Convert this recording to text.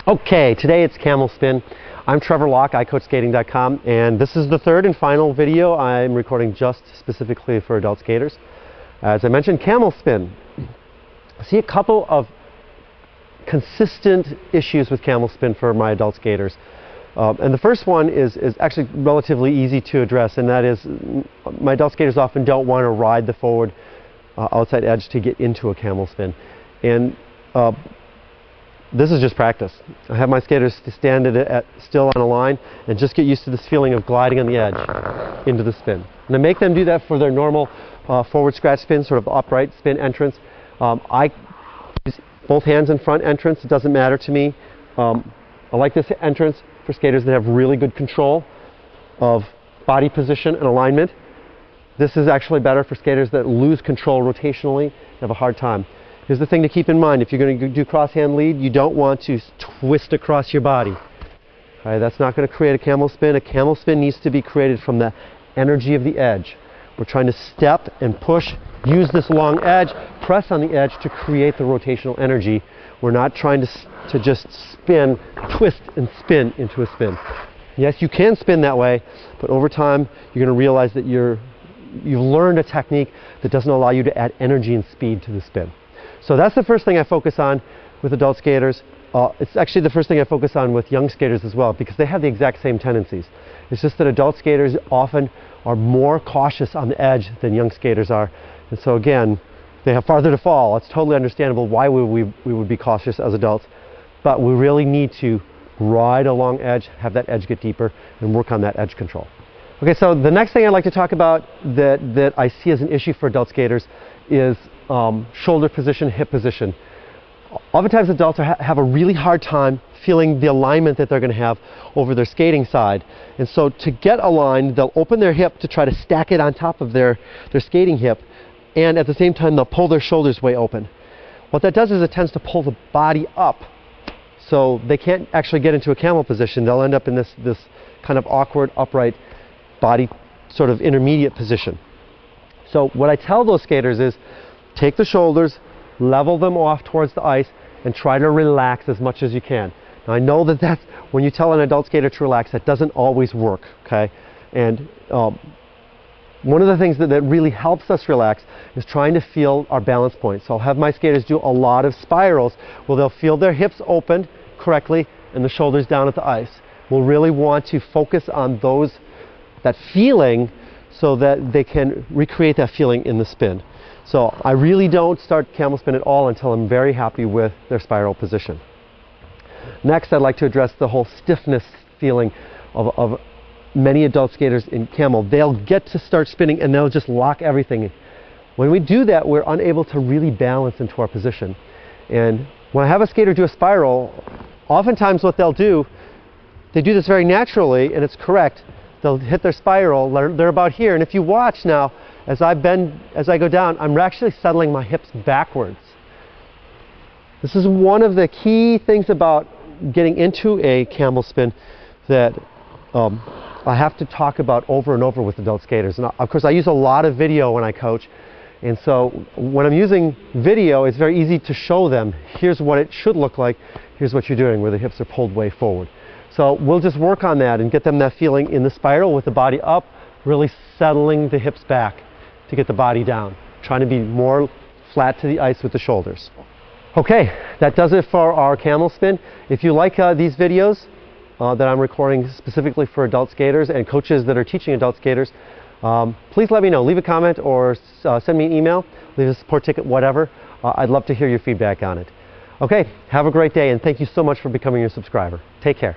Okay, today it's camel spin. I'm Trevor Locke, iCoachSkating.com, and this is the third and final video I'm recording just specifically for adult skaters. As I mentioned, camel spin. I see a couple of consistent issues with camel spin for my adult skaters. And the first one is actually relatively easy to address, and that is my adult skaters often don't want to ride the forward outside edge to get into a camel spin. And this is just practice. I have my skaters stand still on a line and just get used to this feeling of gliding on the edge into the spin. And I make them do that for their normal forward scratch spin, sort of upright spin entrance. I use both hands in front entrance. It doesn't matter to me. I like this entrance for skaters that have really good control of body position and alignment. This is actually better for skaters that lose control rotationally and have a hard time. Here's the thing to keep in mind. If you're going to do cross-hand lead, you don't want to twist across your body. Right, that's not going to create a camel spin. A camel spin needs to be created from the energy of the edge. We're trying to step and push, use this long edge, press on the edge to create the rotational energy. We're not trying to just spin, twist and spin into a spin. Yes, you can spin that way, but over time you're going to realize that you've learned a technique that doesn't allow you to add energy and speed to the spin. So that's the first thing I focus on with adult skaters. It's actually the first thing I focus on with young skaters as well, because they have the exact same tendencies. It's just that adult skaters often are more cautious on the edge than young skaters are. And so again, they have farther to fall. It's totally understandable why we would be cautious as adults. But we really need to ride along edge, have that edge get deeper, and work on that edge control. Okay, so the next thing I'd like to talk about that I see as an issue for adult skaters is shoulder position, hip position. Oftentimes adults have a really hard time feeling the alignment that they're going to have over their skating side. And so to get aligned, they'll open their hip to try to stack it on top of their skating hip, and at the same time they'll pull their shoulders way open. What that does is it tends to pull the body up, so they can't actually get into a camel position. They'll end up in this kind of awkward upright body sort of intermediate position. So what I tell those skaters is take the shoulders, level them off towards the ice, and try to relax as much as you can. Now I know that that's, when you tell an adult skater to relax, that doesn't always work, okay? And one of the things that really helps us relax is trying to feel our balance point. So I'll have my skaters do a lot of spirals where they'll feel their hips open correctly and the shoulders down at the ice. We'll really want to focus on that feeling so that they can recreate that feeling in the spin. So I really don't start camel spin at all until I'm very happy with their spiral position. Next, I'd like to address the whole stiffness feeling of many adult skaters in camel. They'll get to start spinning and they'll just lock everything. When we do that, we're unable to really balance into our position. And when I have a skater do a spiral, oftentimes what they'll do, they do this very naturally and it's correct. They'll hit their spiral, they're about here, and if you watch now, as I go down, I'm actually settling my hips backwards. This is one of the key things about getting into a camel spin that I have to talk about over and over with adult skaters. And of course I use a lot of video when I coach, and so when I'm using video, it's very easy to show them, here's what it should look like, here's what you're doing, where the hips are pulled way forward. So we'll just work on that and get them that feeling in the spiral with the body up, really settling the hips back to get the body down, trying to be more flat to the ice with the shoulders. Okay, that does it for our camel spin. If you like these videos that I'm recording specifically for adult skaters and coaches that are teaching adult skaters, please let me know. Leave a comment or send me an email, leave a support ticket, whatever. I'd love to hear your feedback on it. Okay, have a great day and thank you so much for becoming a subscriber. Take care.